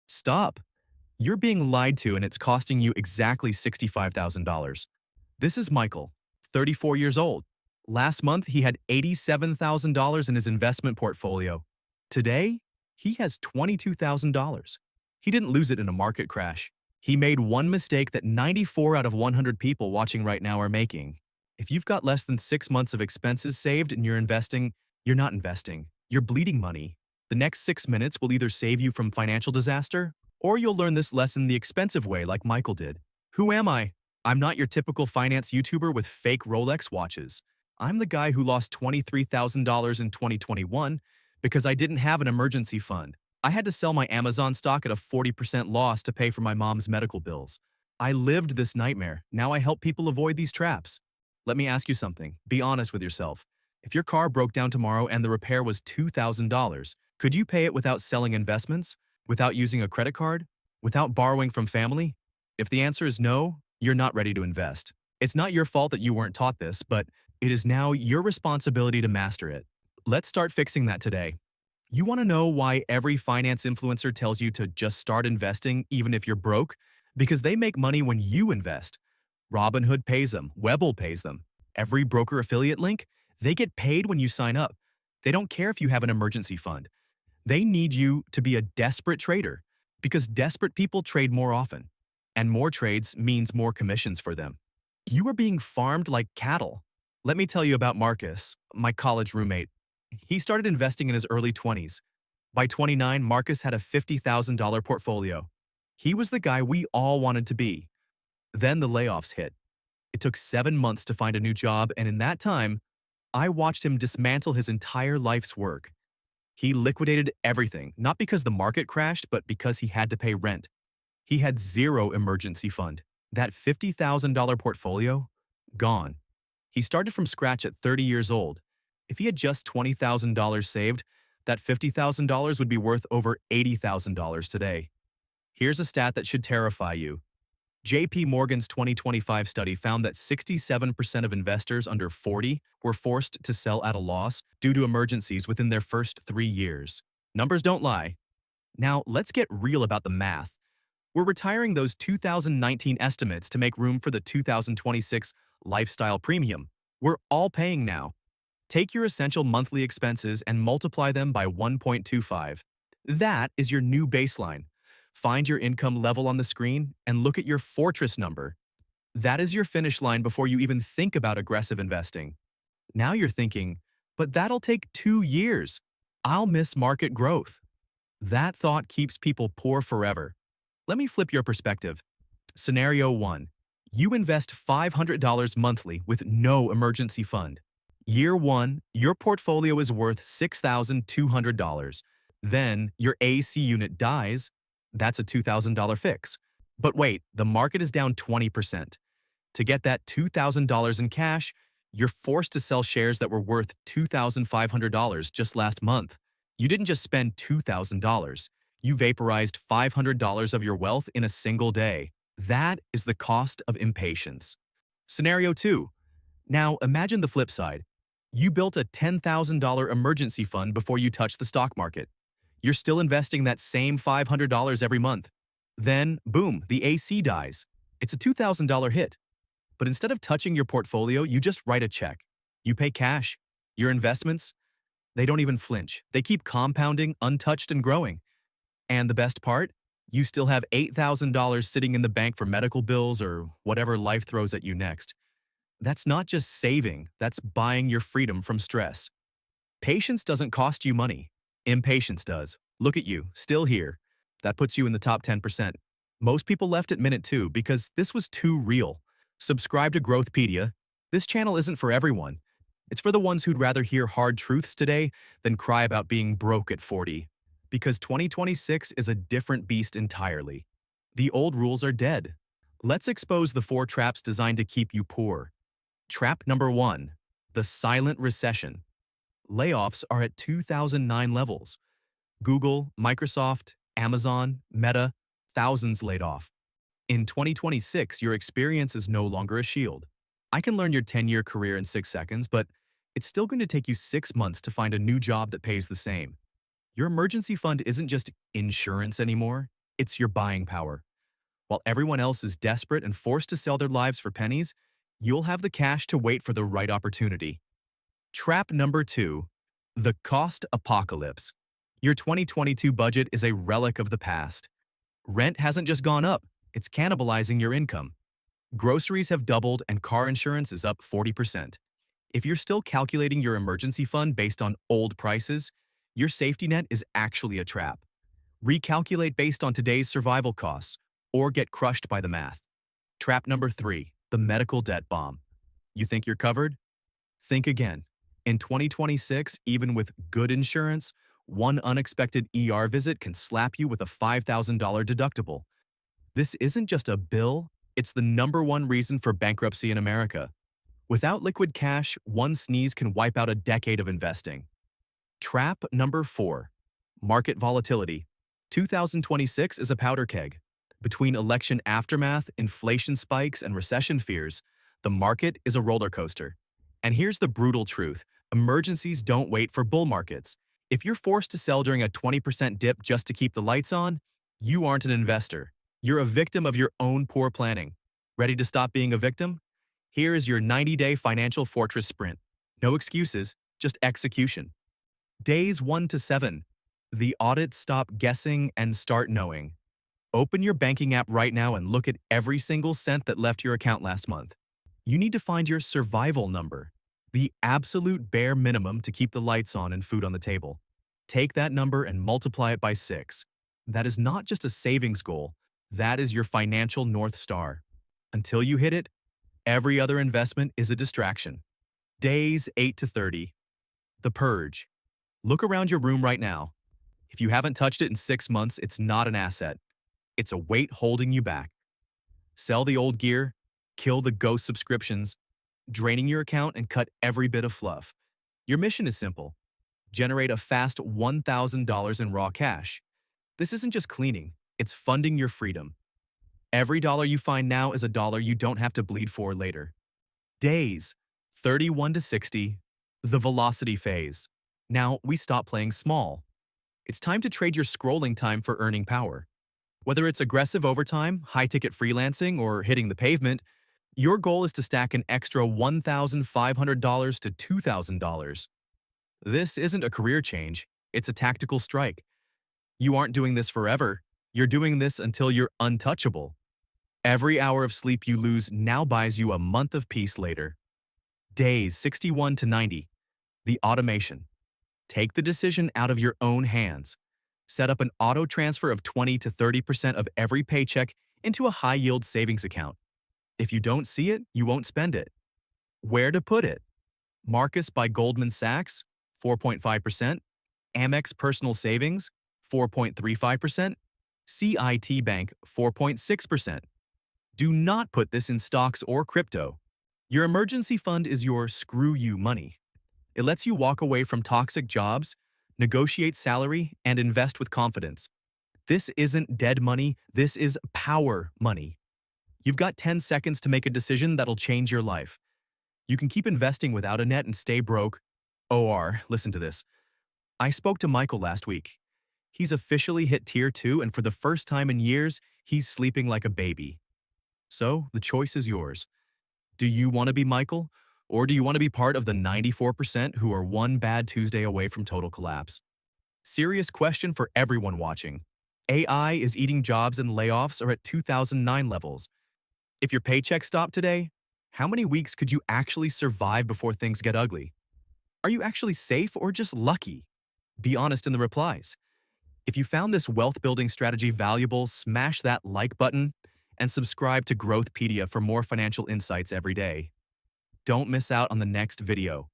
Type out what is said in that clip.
Stop. You're being lied to and it's costing you exactly $65,000. This is Michael, 34 years old. Last month, he had $87,000 in his investment portfolio. Today, he has $22,000. He didn't lose it in a market crash. He made one mistake that 94 out of 100 people watching right now are making. If you've got less than 6 months of expenses saved and you're investing, you're not investing. You're bleeding money. The next 6 minutes will either save you from financial disaster, or you'll learn this lesson the expensive way like Michael did. Who am I? I'm not your typical finance YouTuber with fake Rolex watches. I'm the guy who lost $23,000 in 2021 because I didn't have an emergency fund. I had to sell my Amazon stock at a 40% loss to pay for my mom's medical bills. I lived this nightmare. Now I help people avoid these traps. Let me ask you something. Be honest with yourself. If your car broke down tomorrow and the repair was $2,000, could you pay it without selling investments? Without using a credit card? Without borrowing from family? If the answer is no, you're not ready to invest. It's not your fault that you weren't taught this, but it is now your responsibility to master it. Let's start fixing that today. You want to know why every finance influencer tells you to just start investing even if you're broke? Because they make money when you invest. Robinhood pays them, Webull pays them. Every broker affiliate link, they get paid when you sign up. They don't care if you have an emergency fund. They need you to be a desperate trader because desperate people trade more often, and more trades means more commissions for them. You are being farmed like cattle. Let me tell you about Marcus, my college roommate. He started investing in his early 20s. By 29, Marcus had a $50,000 portfolio. He was the guy we all wanted to be. Then the layoffs hit. It took 7 months to find a new job, and in that time, I watched him dismantle his entire life's work. He liquidated everything, not because the market crashed, but because he had to pay rent. He had zero emergency fund. That $50,000 portfolio? Gone. He started from scratch at 30 years old. If he had just $20,000 saved, that $50,000 would be worth over $80,000 today. Here's a stat that should terrify you. JP Morgan's 2025 study found that 67% of investors under 40 were forced to sell at a loss due to emergencies within their first 3 years. Numbers don't lie. Now, let's get real about the math. We're retiring those 2019 estimates to make room for the 2026 lifestyle premium. We're all paying now. Take your essential monthly expenses and multiply them by 1.25. That is your new baseline. Find your income level on the screen and look at your fortress number. That is your finish line before you even think about aggressive investing. Now you're thinking, but that'll take 2 years. I'll miss market growth. That thought keeps people poor forever. Let me flip your perspective. Scenario 1. You invest $500 monthly with no emergency fund. Year 1, your portfolio is worth $6,200. Then your AC unit dies. That's a $2,000 fix. But wait, the market is down 20%. To get that $2,000 in cash, you're forced to sell shares that were worth $2,500 just last month. You didn't just spend $2,000. You vaporized $500 of your wealth in a single day. That is the cost of impatience. Scenario 2. Now imagine the flip side. You built a $10,000 emergency fund before you touched the stock market. You're still investing that same $500 every month. Then, boom, the AC dies. It's a $2,000 hit. But instead of touching your portfolio, you just write a check. You pay cash. Your investments, they don't even flinch. They keep compounding, untouched and growing. And the best part? You still have $8,000 sitting in the bank for medical bills or whatever life throws at you next. That's not just saving, that's buying your freedom from stress. Patience doesn't cost you money. Impatience does. Look at you, still here. That puts you in the top 10%. Most people left at minute 2 because this was too real. Subscribe to Growthpedia. This channel isn't for everyone. It's for the ones who'd rather hear hard truths today than cry about being broke at 40. Because 2026 is a different beast entirely. The old rules are dead. Let's expose the 4 traps designed to keep you poor. Trap number 1. The silent recession. Layoffs are at 2009 levels. Google, Microsoft, Amazon, Meta, thousands laid off. In 2026, your experience is no longer a shield. I can learn your 10-year career in 6 seconds, but it's still going to take you 6 months to find a new job that pays the same. Your emergency fund isn't just insurance anymore. It's your buying power. While everyone else is desperate and forced to sell their lives for pennies, you'll have the cash to wait for the right opportunity. Trap number 2, the cost apocalypse. Your 2022 budget is a relic of the past. Rent hasn't just gone up, it's cannibalizing your income. Groceries have doubled and car insurance is up 40%. If you're still calculating your emergency fund based on old prices, your safety net is actually a trap. Recalculate based on today's survival costs, or get crushed by the math. Trap number 3, the medical debt bomb. You think you're covered? Think again. In 2026, even with good insurance, one unexpected ER visit can slap you with a $5,000 deductible. This isn't just a bill, it's the #1 reason for bankruptcy in America. Without liquid cash, one sneeze can wipe out a decade of investing. Trap number 4, market volatility. 2026 is a powder keg. Between election aftermath, inflation spikes, and recession fears, the market is a roller coaster. And here's the brutal truth. Emergencies don't wait for bull markets. If you're forced to sell during a 20% dip just to keep the lights on, you aren't an investor. You're a victim of your own poor planning. Ready to stop being a victim? Here is your 90-day financial fortress sprint. No excuses, just execution. Days 1 to 7. The audit, stop guessing and start knowing. Open your banking app right now and look at every single cent that left your account last month. You need to find your survival number, the absolute bare minimum to keep the lights on and food on the table. Take that number and multiply it by 6. That is not just a savings goal, that is your financial North Star. Until you hit it, every other investment is a distraction. Days 8 to 30. The purge. Look around your room right now. If you haven't touched it in 6 months, it's not an asset. It's a weight holding you back. Sell the old gear, kill the ghost subscriptions, draining your account and cut every bit of fluff. Your mission is simple. Generate a fast $1,000 in raw cash. This isn't just cleaning, it's funding your freedom. Every dollar you find now is a dollar you don't have to bleed for later. Days 31 to 60. The velocity phase. Now we stop playing small. It's time to trade your scrolling time for earning power. Whether it's aggressive overtime, high-ticket freelancing, or hitting the pavement, your goal is to stack an extra $1,500 to $2,000. This isn't a career change, it's a tactical strike. You aren't doing this forever, you're doing this until you're untouchable. Every hour of sleep you lose now buys you a month of peace later. Days 61 to 90. The automation. Take the decision out of your own hands. Set up an auto transfer of 20 to 30% of every paycheck into a high-yield savings account. If you don't see it, you won't spend it. Where to put it? Marcus by Goldman Sachs, 4.5%. Amex Personal Savings, 4.35%. CIT Bank, 4.6%. Do not put this in stocks or crypto. Your emergency fund is your screw you money. It lets you walk away from toxic jobs, negotiate salary, and invest with confidence. This isn't dead money, this is power money. You've got 10 seconds to make a decision that'll change your life. You can keep investing without a net and stay broke. OR, listen to this. I spoke to Michael last week. He's officially hit Tier 2, and for the first time in years, he's sleeping like a baby. So, the choice is yours. Do you want to be Michael? Or do you want to be part of the 94% who are one bad Tuesday away from total collapse? Serious question for everyone watching. AI is eating jobs and layoffs are at 2009 levels. If your paycheck stopped today, how many weeks could you actually survive before things get ugly? Are you actually safe or just lucky? Be honest in the replies. If you found this wealth-building strategy valuable, smash that like button and subscribe to Growthpedia for more financial insights every day. Don't miss out on the next video.